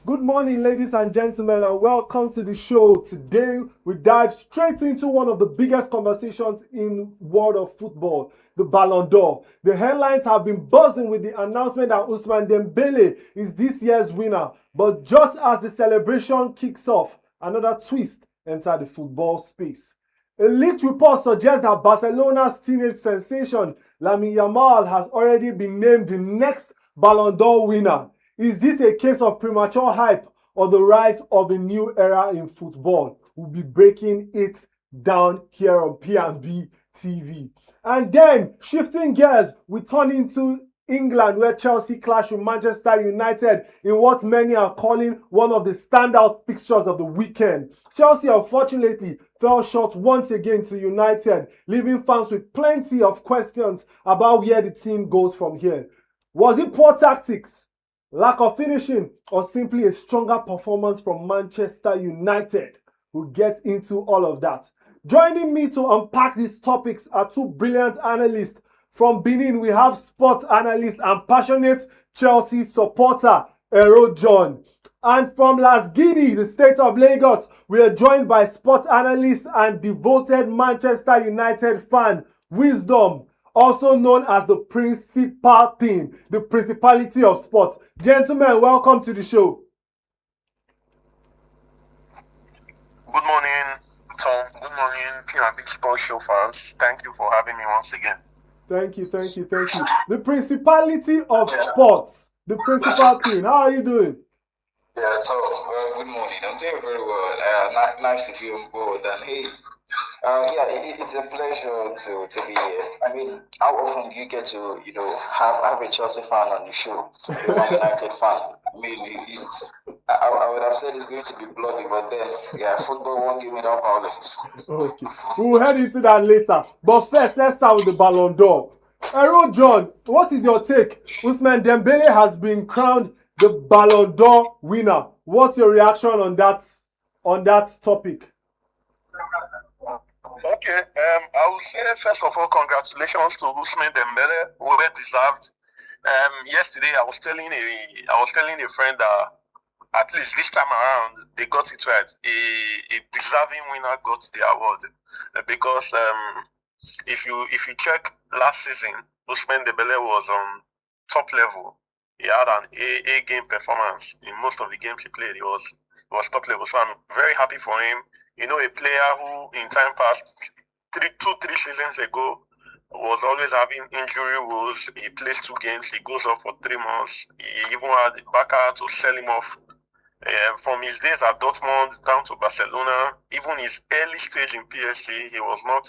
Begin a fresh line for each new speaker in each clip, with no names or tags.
Good morning, ladies and gentlemen, and welcome to the show. Today, we dive straight into one of the biggest conversations in world of football, the Balon d'Or. The headlines have been buzzing with the announcement that Ousmane Dembele is this year's winner. But just as the celebration kicks off, another twist entered the football space. A leaked report suggests that Barcelona's teenage sensation, Lamine Yamal, has already been named the next Ballon d'Or winner. Is this a case of premature hype or the rise of a new era in football? We'll be breaking it down here on P&B TV. And then, shifting gears, we turn into England, where Chelsea clash with Manchester United in what many are calling one of the standout fixtures of the weekend. Chelsea, unfortunately, fell short once again to United, leaving fans with plenty of questions about where the team goes from here. Was it poor tactics, lack of finishing, or simply a stronger performance from Manchester United? We'll get into all of that. Joining me to unpack these topics are two brilliant analysts. From Benin, we have sports analyst and passionate Chelsea supporter, Ero John. And from Las Guinea, the state of Lagos, we are joined by sports analyst and devoted Manchester United fan, Wisdom, also known as the principal thing, the principality of sports. Gentlemen, welcome to the show.
Good morning, Tom. Good morning, P&B SPORTS SHOW fans. Thank you for having me once again.
Thank you. The principality of sports, the principal thing. How are you doing?
Yeah, so good morning. I'm doing very well. Nice to be on board. And hey, it's a pleasure to be here. I mean, how often do you get to have a Chelsea fan on the show, a Man United fan? I mean, I would have said it's going to be bloody, but then football won't give without violence.
Okay, we'll head into that later. But first, let's start with the Ballon d'Or. Ero John, what is your take? Ousmane Dembele has been crowned the Ballon d'Or winner. What's your reaction on that topic?
Okay, I will say first of all, congratulations to Ousmane Dembele, well deserved. Yesterday, I was telling a friend that at least this time around they got it right. A deserving winner got the award because if you check last season, Ousmane Dembele was on top level. He had an A game performance in most of the games he played. He was top level. So I'm very happy for him. You know, a player who in time past, three seasons ago, was always having injury woes. He plays 2 games, he goes off for 3 months. He even had Barca to sell him off. From his days at Dortmund down to Barcelona, even his early stage in PSG, he was not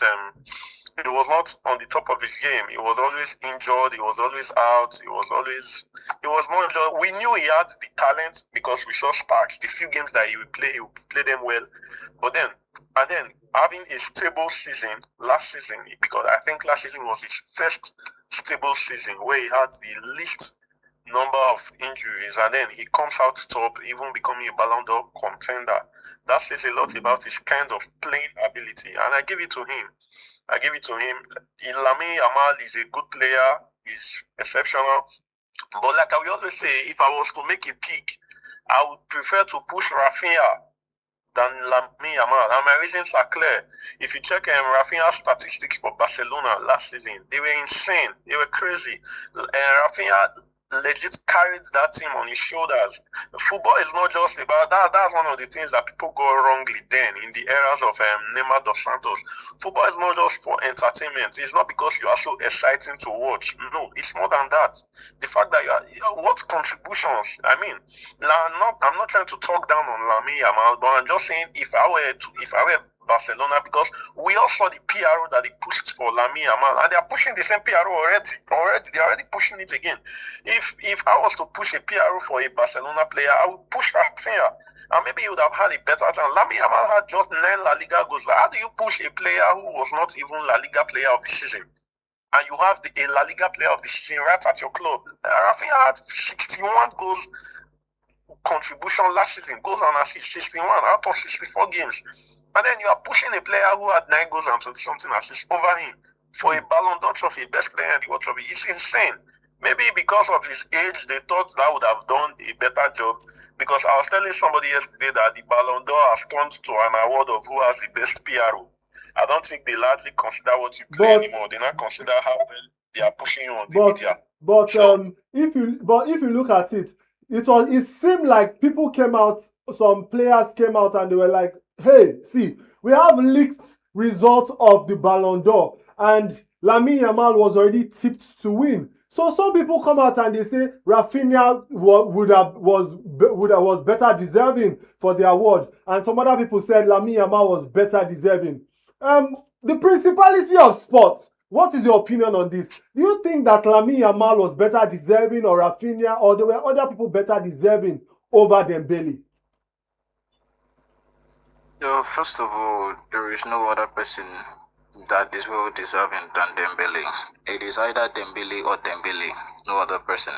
on the top of his game. He was always injured. He was always out. He was not just. We knew he had the talent because we saw sparks. The few games that he would play them well. But then having a stable season last season, because I think last season was his first stable season where he had the least number of injuries, and then he comes out top, even becoming a Ballon d'Or contender. That says a lot about his kind of playing ability, and I give it to him. Lamine Yamal is a good player. He's exceptional. But like I will always say, if I was to make a pick, I would prefer to push Rafinha than Lamine Yamal. And my reasons are clear. If you check Rafinha's statistics for Barcelona last season, they were insane. They were crazy. Rafinha legit carried that team on his shoulders. Football is not just about that. That's one of the things that people go wrongly then in the eras of Neymar dos Santos. Football is not just for entertainment. It's not because you are so exciting to watch. No, it's more than that. The fact that what contributions? I mean, I'm not trying to talk down on Lamine Yamal, but I'm just saying if I were Barcelona, because we all saw the PRO that they pushed for Lamine Yamal, and they are pushing the same PRO already. They're already pushing it again. If I was to push a PRO for a Barcelona player, I would push Rafinha, and maybe he would have had a better chance. Lamine Yamal had just 9 La Liga goals. How do you push a player who was not even La Liga player of the season, and you have a La Liga player of the season right at your club? Rafinha had 61 goals contribution last season, goals and assists, 61 out of 64 games. And then you are pushing a player who had 9 goals and 20-something assists over him for a Ballon d'Or trophy, best player in the world trophy. It's insane. Maybe because of his age, they thought that would have done a better job. Because I was telling somebody yesterday that the Ballon d'Or has turned to an award of who has the best PRO. I don't think they largely consider what you play anymore. They not consider how well they are pushing you on the media.
If you look at it, it seemed like people came out, some players came out and they were like, hey, see, we have leaked results of the Ballon d'Or and Lamine Yamal was already tipped to win. So some people come out and they say Rafinha was better deserving for the award, and some other people said Lamine Yamal was better deserving. The principality of sports. What is your opinion on this? Do you think that Lamine Yamal was better deserving, or Rafinha, or there were other people better deserving over Dembele?
First of all, there is no other person that is well deserving than Dembele. It is either Dembele or Dembele, no other person.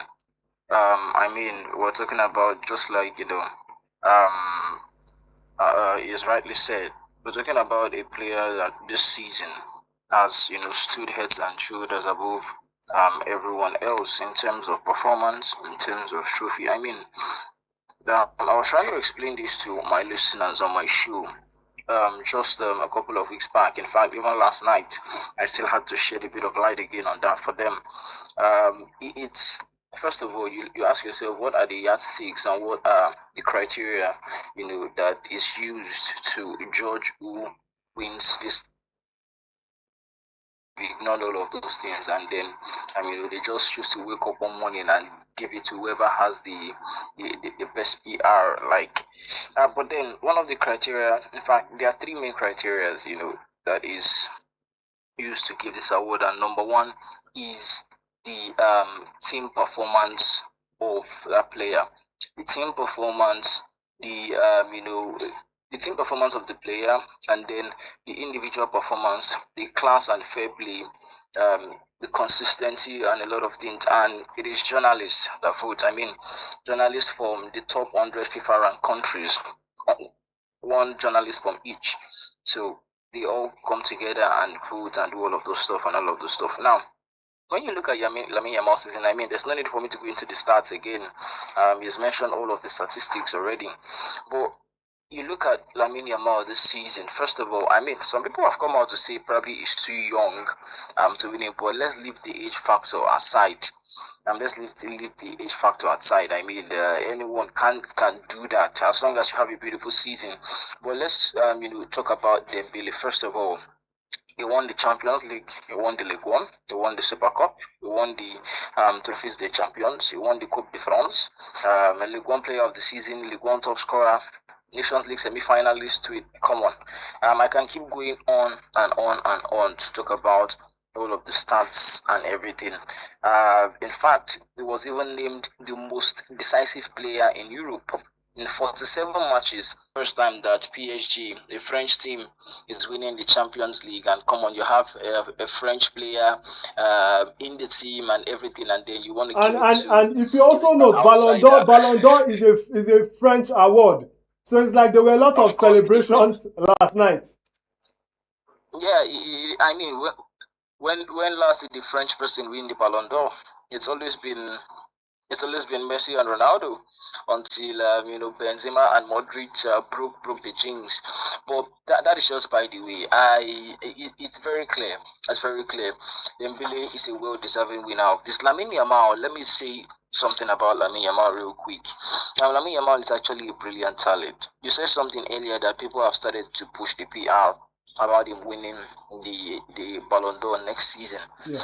I mean, we're talking about, just like, is rightly said, we're talking about a player that this season has, stood heads and shoulders above everyone else in terms of performance, in terms of trophy. I mean, I was trying to explain this to my listeners on my show just a couple of weeks back. In fact, even last night, I still had to shed a bit of light again on that for them. It's first of all, you ask yourself, what are the yardsticks and what are the criteria, that is used to judge who wins this. We ignored all of those things, and then they just choose to wake up one morning and give it to whoever has the best PR. But then one of the criteria, in fact, there are three main criteria, that is used to give this award, and number one is the team performance of that player. The team performance, the team performance of the player, and then the individual performance, the class and fair play, the consistency, and a lot of things. And it is journalists that vote. I mean, journalists from the top 100 FIFA ranked countries, one journalist from each. So they all come together and vote and do all of those stuff and all of those stuff. Now, when you look at Lamine Yamal's season, there's no need for me to go into the stats again. He's mentioned all of the statistics already. But you look at Lamine Yamal this season, first of all, some people have come out to say probably he's too young to win it, but let's leave the age factor aside. Let's leave the age factor aside. Anyone can do that as long as you have a beautiful season. But let's talk about Dembele. First of all, he won the Champions League, he won the League One, he won the Super Cup, he won the Trophées des Champions, he won the Coupe de France, League One Player of the Season, League One Top Scorer, Nations League semi-finalist. Come on. I can keep going on and on and on to talk about all of the stats and everything. In fact, he was even named the most decisive player in Europe. In 47 matches, first time that PSG, the French team, is winning the Champions League. And come on, you have a French player in the team and everything, and then you want to give it to...
And if you also note, Ballon d'Or is a French award. So it's like there were a lot of celebrations last night.
Yeah, when last did the French person win the Ballon d'Or? It's always been Messi and Ronaldo until Benzema and Modric broke the jinx. But that is just by the way. It's very clear. It's very clear. Dembele is a well-deserving winner of this. Lamine Yamal, let me say something about Lamine Yamal real quick. Now, Lamine Yamal is actually a brilliant talent. You said something earlier that people have started to push the PR about him winning the Ballon d'Or next season.
Yeah.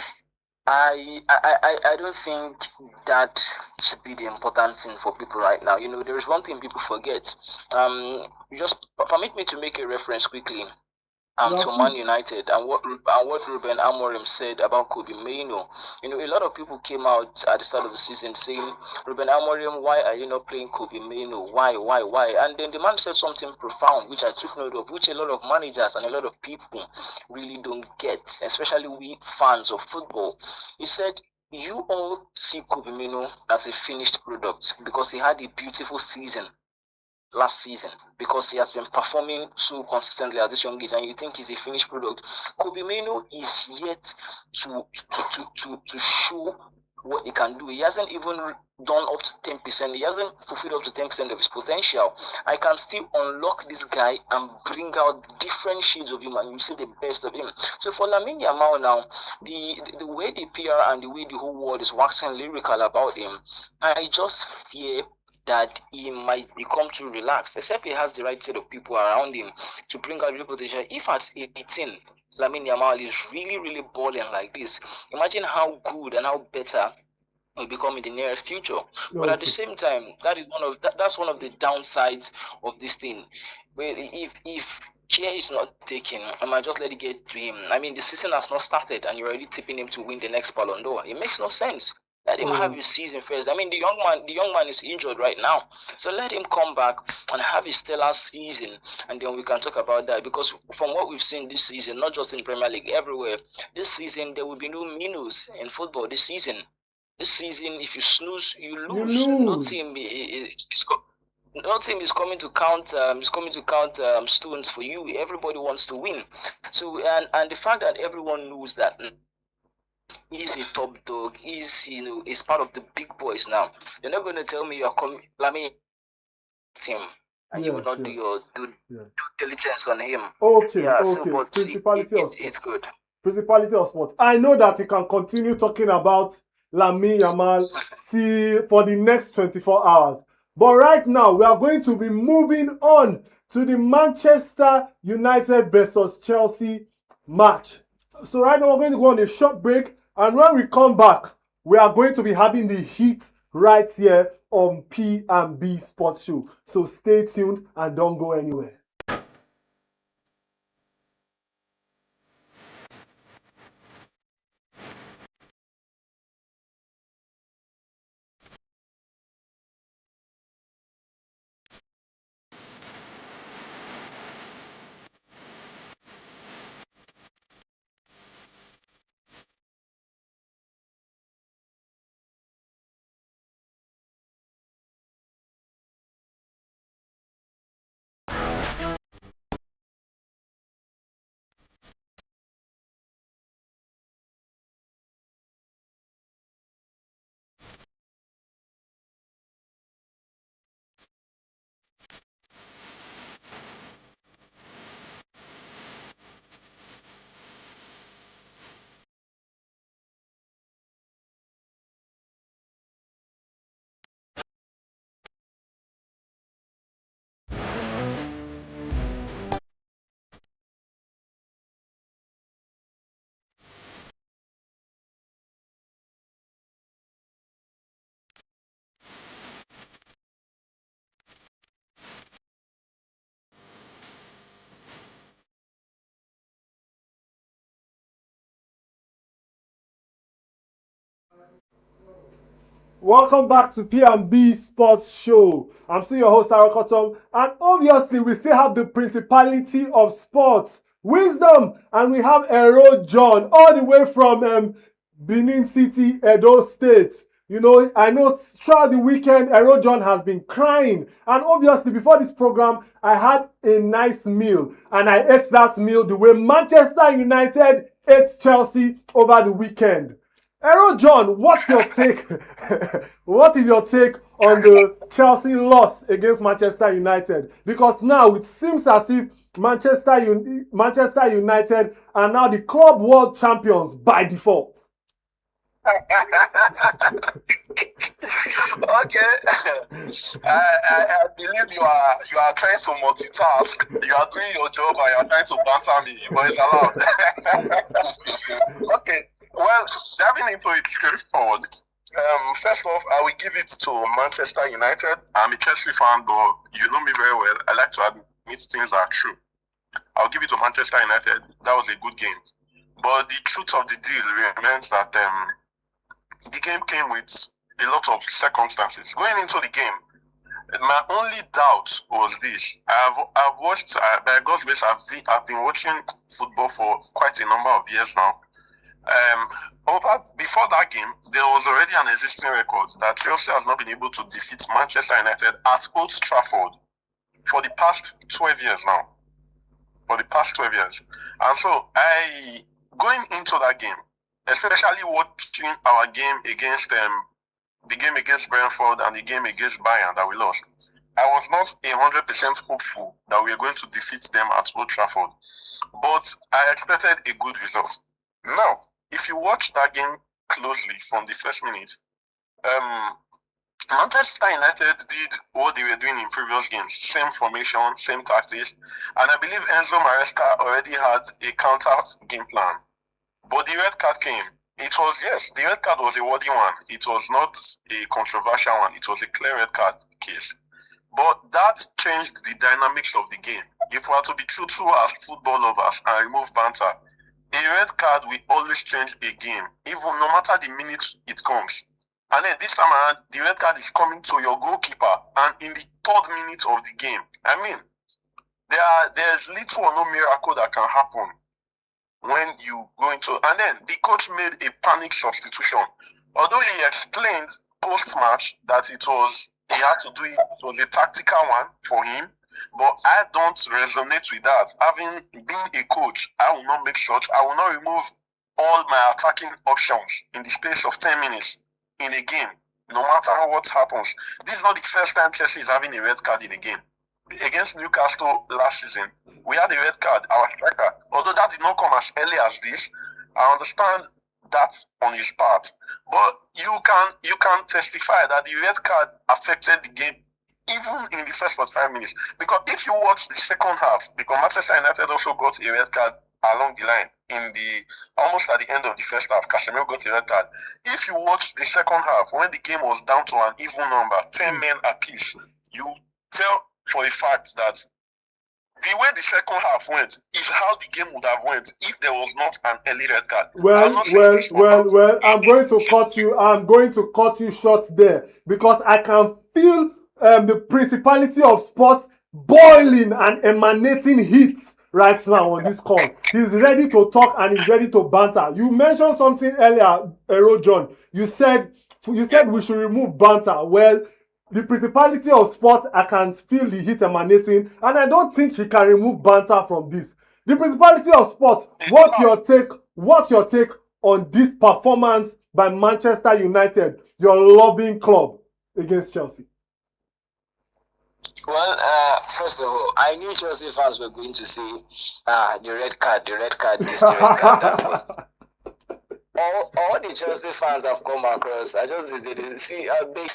I don't think that should be the important thing for people right now. There is one thing people forget. Just permit me to make a reference quickly to Man United and what Ruben Amorim said about Kobe Mainoo. A lot of people came out at the start of the season saying, Ruben Amorim, why are you not playing Kobe Mainoo? Why? And then the man said something profound, which I took note of, which a lot of managers and a lot of people really don't get, especially we fans of football. He said, you all see Kobe Mainoo as a finished product because he had a beautiful season last season, because he has been performing so consistently at this young age, and you think he's a finished product. Kobe Mainoo is yet to show what he can do. He hasn't even done up to 10%. He hasn't fulfilled up to 10% of his potential. I can still unlock this guy and bring out different shades of him, and you see the best of him. So for Lamine Yamal now, the way the PR and the way the whole world is waxing lyrical about him, I just fear that he might become too relaxed, except he has the right set of people around him to bring out real potential. If at 18, Lamine Yamal is really, really balling like this, imagine how good and how better will become in the near future. But at the same time, that's one of the downsides of this thing. Where if care is not taken, I might just let it get to him. I mean, the season has not started, and you're already tipping him to win the next Ballon d'Or. It makes no sense. Let him have his season first. I mean, the young man is injured right now, so let him come back and have his stellar season, and then we can talk about that. Because from what we've seen this season, not just in Premier League, everywhere, this season there will be no minnows in football. This season, if you snooze, you lose. No team is coming to count. Stones for you. Everybody wants to win. So and the fact that everyone knows that he's a top dog, is part of the big boys now. You're not going to tell me you're coming, team, and you will not do your due diligence on him.
Okay.
So, but
Principality of Sports.
It's good.
Principality of Sports. I know that you can continue talking about Lamine Yamal for the next 24 hours. But right now, we are going to be moving on to the Manchester United versus Chelsea match. So right now, we're going to go on a short break. And when we come back, we are going to be having the heat right here on P&B Sports Show. So stay tuned and don't go anywhere. Welcome back to P&B Sports Show. I'm still your host, Arakotom, and obviously we still have the Principality of Sports, Wisdom, and we have Ero John, all the way from Benin City, Edo State. You know, I know throughout the weekend, Ero John has been crying, and obviously before this program, I had a nice meal, and I ate that meal the way Manchester United ate Chelsea over the weekend. Ero John, what's your take? What is your take on the Chelsea loss against Manchester United? Because now it seems as if Manchester United are now the club world champions by default.
Okay. I believe you are trying to multitask. You are doing your job and you are trying to banter me, but it's allowed. Okay. Well, diving into it straightforward. First off, I will give it to Manchester United. I'm a Chelsea fan, but you know me very well. I like to admit things are true. I'll give it to Manchester United. That was a good game. But the truth of the deal remains that the game came with a lot of circumstances. Going into the game, my only doubt was this. I've watched, by God's grace, I've been watching football for quite a number of years now. Before that game, there was already an existing record that Chelsea has not been able to defeat Manchester United at Old Trafford for the past 12 years now. For the past 12 years. And so, going into that game, especially watching our game against the game against Brentford and the game against Bayern that we lost. I was not 100% hopeful that we were going to defeat them at Old Trafford, but I expected a good result. Now, if you watch that game closely from the first minute, Manchester United did what they were doing in previous games, same formation, same tactics, and I believe Enzo Maresca already had a counter game plan. But the red card came. It was, yes, the red card was a worthy one. It was not a controversial one. It was a clear red card case. But that changed the dynamics of the game. If we are to be truthful as football lovers and remove banter, a red card will always change a game, even no matter the minute it comes. And then this time around, the red card is coming to your goalkeeper, and in the 3rd minute of the game. I mean, there's little or no miracle that can happen when you go into, and then the coach made a panic substitution. Although he explained post-match that he had to do it, it was a tactical one for him, but I don't resonate with that. Having been a coach, I will not make such. I will not remove all my attacking options in the space of 10 minutes in a game, no matter what happens. This is not the first time Chelsea is having a red card in a game. Against Newcastle last season, we had a red card, our striker. Although that did not come as early as this, I understand that on his part. But you can testify that the red card affected the game even in the first 45 minutes. Because if you watch the second half, because Manchester United also got a red card along the line almost at the end of the first half, Casemiro got a red card. If you watch the second half, when the game was down to an even number, 10 men apiece, you tell for a fact that the way the second half went is how the game would have went if there was not an early red card.
Well, I'm going to cut you short there, because I can feel the Principality of Sports boiling and emanating heat right now on this call. He's ready to talk and he's ready to banter. You mentioned something earlier, Ero John. You said we should remove banter. Well, the Principality of Sports, I can feel the heat emanating, and I don't think he can remove banter from this. The Principality of Sports, what's your take on this performance by Manchester United, your loving club, against Chelsea?
Well, first of all, I knew Chelsea fans were going to say, the red card, this, the red card, that one. All the Chelsea fans have come across. I just didn't see a big.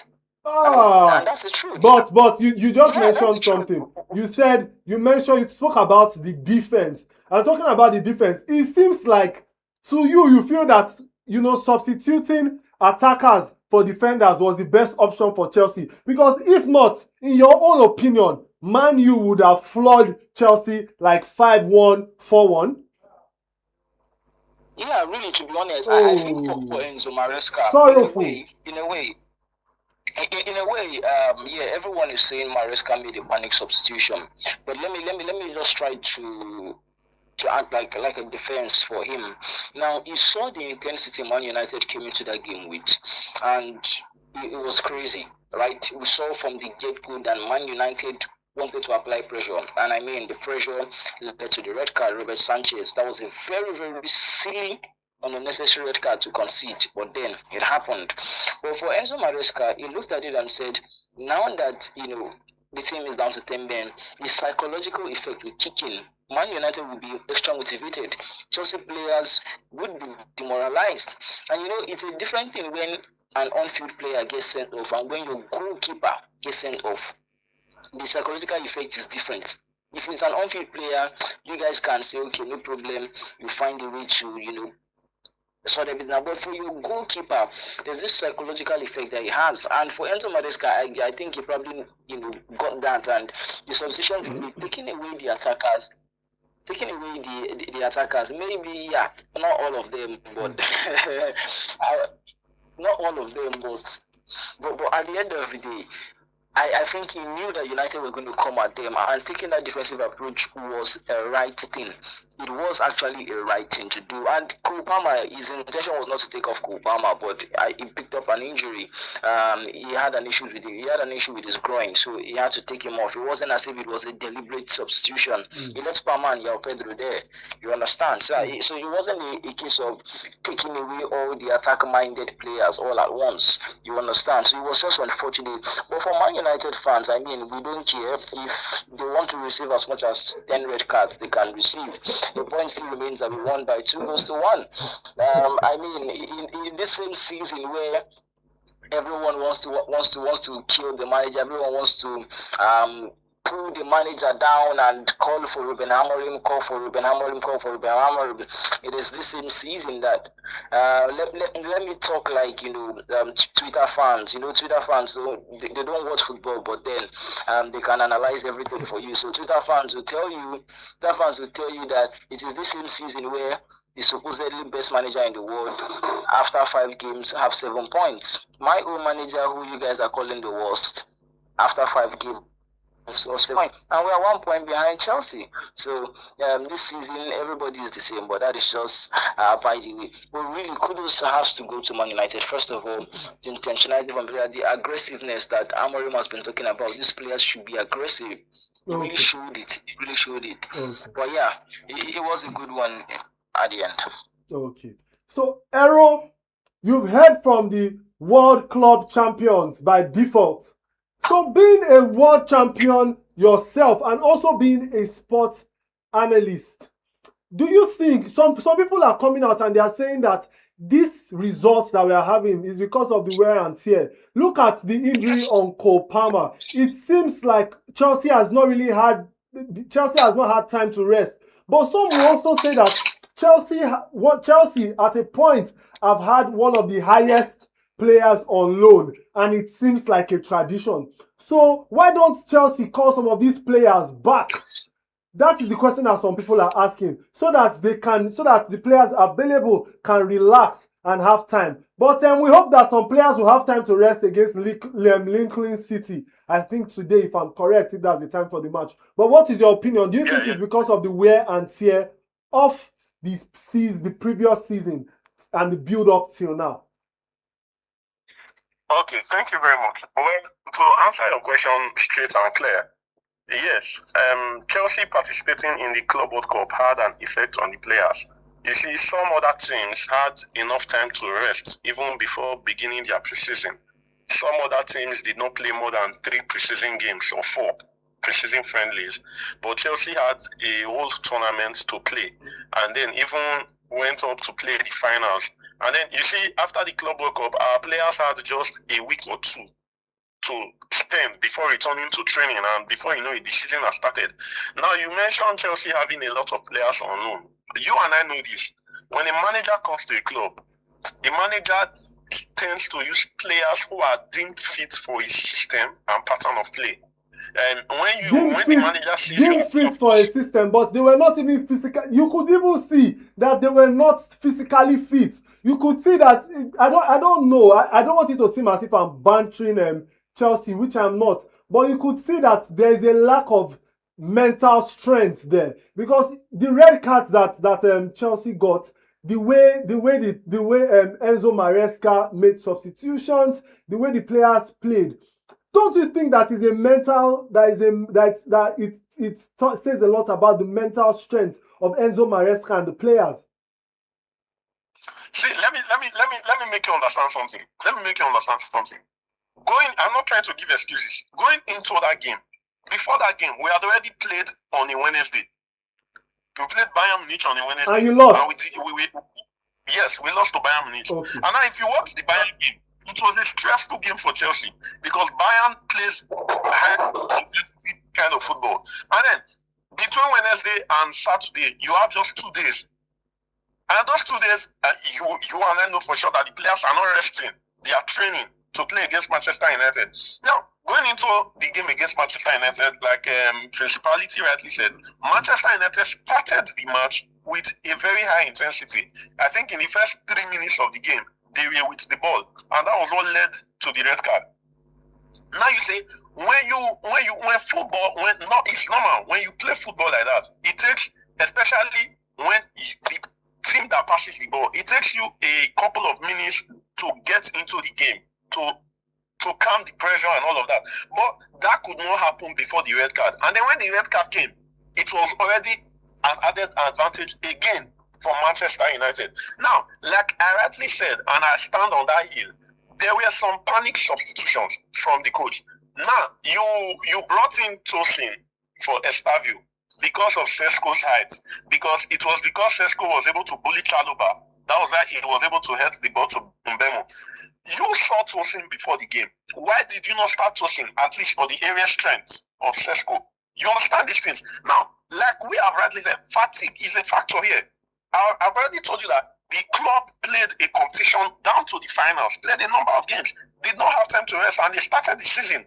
And that's the truth.
But you just mentioned something. You spoke about the defense. And talking about the defense, it seems like to you feel that substituting attackers for defenders was the best option for Chelsea. Because if not, in your own opinion, Man U would have floored Chelsea like 5-1, 4-1.
Yeah, really, to be honest, I think for Enzo Maresca,
sorrowful.
In a way, everyone is saying Maresca made a panic substitution. But let me just try to act like a defense for him. Now, you saw the intensity Man United came into that game with, and it was crazy, right? We saw from the get-go that Man United wanted to apply pressure, and I mean the pressure led to the red card. Robert Sanchez, that was a very, very silly, unnecessary red card to concede, but then it happened. But for Enzo Maresca, he looked at it and said, now that the team is down to 10 men, the psychological effect will kick in. Man United will be extra motivated. Chelsea players would be demoralized. And it's a different thing when an on-field player gets sent off and when your goalkeeper gets sent off. The psychological effect is different. If it's an on-field player, you guys can say, okay, no problem, you find a way to, sort of it now. But for your goalkeeper, there's this psychological effect that he has. And for Enzo Maresca, I think he probably, got that. And the substitutions will be taking away the attackers. The attackers, maybe, not all of them, but not all of them, but at the end of the day, I think he knew that United were going to come at them, and taking that defensive approach was a right thing. It was actually a right thing to do. And Cole Palmer, his intention was not to take off Cole Palmer, but he picked up an injury. He had an issue with his groin, so he had to take him off. It wasn't as if it was a deliberate substitution. He left Palmer and Yao Pedro there. You understand? So it wasn't a case of taking away all the attack-minded players all at once. You understand? So it was just unfortunate. But for Man United fans, I mean, we don't care. If they want to receive as much as 10 red cards, they can receive. The point still remains that we won by 2-1. I mean, in this same season where everyone wants to kill the manager, everyone wants to pull the manager down and call for Ruben Amorim. It is this same season that let me talk like Twitter fans. Twitter fans, so they don't watch football, but then they can analyze everything for you. So Twitter fans will tell you that it is this same season where the supposedly best manager in the world, after 5 games, have 7 points. My own manager, who you guys are calling the worst, after 5 games, so 7 points, and we are 1 point behind Chelsea. So this season everybody is the same, but that is just by the way. But really, kudos has to go to Man United. First of all, the intentionality from the aggressiveness that Amorim has been talking about. These players should be aggressive. He really showed it. Okay. But yeah, it was a good one at the end.
Okay. So Ero, you've heard from the World Club Champions by default. So being a world champion yourself and also being a sports analyst, do you think some people are coming out and they are saying that these results that we are having is because of the wear and tear? Look at the injury on Cole Palmer. It seems like Chelsea has not had time to rest. But some will also say that Chelsea at a point have had one of the highest players on loan, and it seems like a tradition. So why don't Chelsea call some of these players back? That is the question that some people are asking, so that the players available can relax and have time. But we hope that some players will have time to rest against Lincoln City. I think today, if I'm correct, if that's the time for the match. But what is your opinion? Do you think it's because of the wear and tear of the previous season and the build up till now?
Okay, thank you very much. Well, to answer your question straight and clear, yes, Chelsea participating in the Club World Cup had an effect on the players. You see, some other teams had enough time to rest even before beginning their preseason. Some other teams did not play more than 3 preseason games or 4 preseason friendlies. But Chelsea had a whole tournament to play, and then even went up to play the finals. And then, you see, after the Club World Cup, our players had just a week or 2 to spend before returning to training, and before you know it, the season has started. Now, you mentioned Chelsea having a lot of players on loan. You and I know this. When a manager comes to a club, the manager tends to use players who are deemed fit for his system and pattern of play. And when the manager sees
deemed fit for a system, but they were not even physical. You could even see that they were not physically fit. You could see that I don't know. I don't want it to seem as if I'm bantering Chelsea, which I'm not. But you could see that there is a lack of mental strength there, because the red cards that Chelsea got, the way Enzo Maresca made substitutions, the way the players played. Don't you think that is a mental it says a lot about the mental strength of Enzo Maresca and the players?
See, let me make you understand something. I'm not trying to give excuses. Going into that game, before that game, we had already played on a Wednesday. We played Bayern Munich on a Wednesday.
And you lost.
And yes, we lost to Bayern Munich. Okay. And now, if you watch the Bayern game, it was a stressful game for Chelsea because Bayern plays high intensity kind of football. And then between Wednesday and Saturday, you have just 2 days. And those 2 days, you and I know for sure that the players are not resting. They are training to play against Manchester United. Now, going into the game against Manchester United, like Principality rightly said, Manchester United started the match with a very high intensity. I think in the first 3 minutes of the game, they were with the ball, and that was what led to the red card. Now you say when football it's normal when you play football like that. It takes, especially when the team that passes the ball, it takes you a couple of minutes to get into the game to calm the pressure and all of that. But that could not happen before the red card. And then when the red card came, it was already an added advantage again for Manchester United. Now, like I rightly said, and I stand on that hill, there were some panic substitutions from the coach. Now, you brought in Tosin for Estavio because of Sesko's height. Because Sesko was able to bully Chaluba. That was why he was able to head the ball to Mbemo. You saw Tosin before the game. Why did you not start Tosin, at least for the area strength of Sesko? You understand these things? Now, like we have rightly said, fatigue is a factor here. I've already told you that the club played a competition down to the finals, played a number of games, did not have time to rest, and they started the season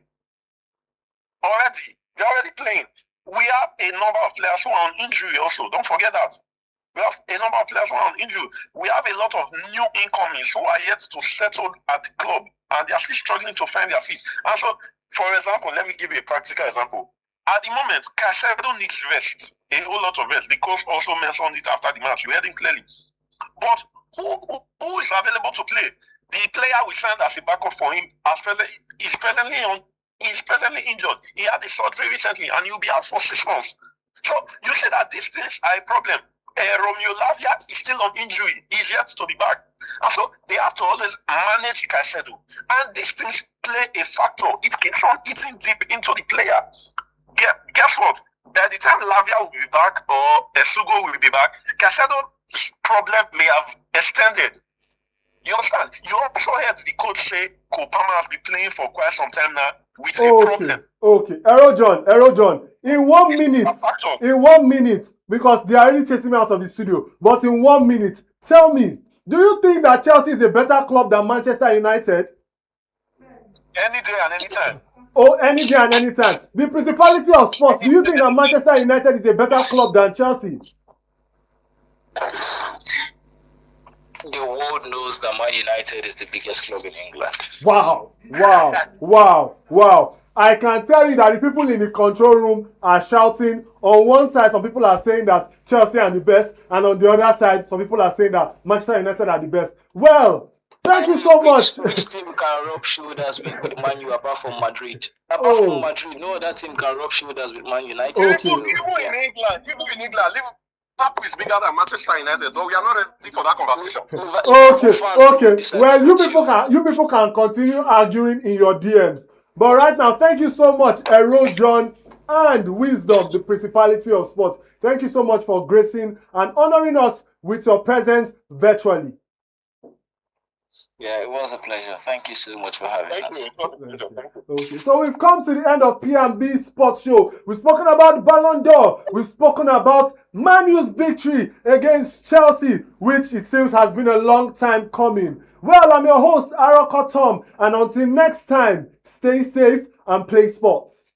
already. They're already playing. We have a number of players who are on injury also. Don't forget that. We have a number of players who are on injury. We have a lot of new incomings who are yet to settle at the club, and they are still struggling to find their feet. And so, for example, let me give you a practical example. At the moment, Caicedo needs rest, a whole lot of rest. The coach also mentioned it after the match. You heard him clearly. But who is available to play? The player we signed as a backup for him is presently injured. He had a surgery recently, and he'll be out for 6 months. So you say that these things are a problem. Romeo Lavia is still on injury. He's yet to be back. And so they have to always manage Caicedo. And these things play a factor. It keeps on eating deep into the player. Guess what? By the time Lavia will be back or Esugo will be back, Caicedo's problem may have extended. You understand? You also heard the coach say Kopama has been playing for quite some time now with a problem.
Okay. Erojon, in 1 minute, because they are already chasing me out of the studio, but in 1 minute, tell me, do you think that Chelsea is a better club than Manchester United?
Any day and any time.
Oh, any day and any time. The Principality of Sports, do you think that Manchester United is a better club than Chelsea?
The world knows that Man United is the biggest club in England.
Wow. I can tell you that the people in the control room are shouting. On one side, some people are saying that Chelsea are the best, and on the other side, some people are saying that Manchester United are the best. Well, thank you so much.
Which team can rub shoulders with Man U apart from Madrid? Apart from Madrid, no other team can rub shoulders with Man United.
People in England, Liverpool is bigger than Manchester United, but we are not ready for that conversation.
Okay. Well, you people can continue arguing in your DMs. But right now, thank you so much, Erojon and Wisdom, the Principality of Sports. Thank you so much for gracing and honoring us with your presence virtually.
Yeah, it was a pleasure. Thank you so much for having us.
Okay, so we've come to the end of P&B Sports Show. We've spoken about Balon d'Or. We've spoken about Man U's victory against Chelsea, which it seems has been a long time coming. Well, I'm your host, Aroko Tom, and until next time, stay safe and play sports.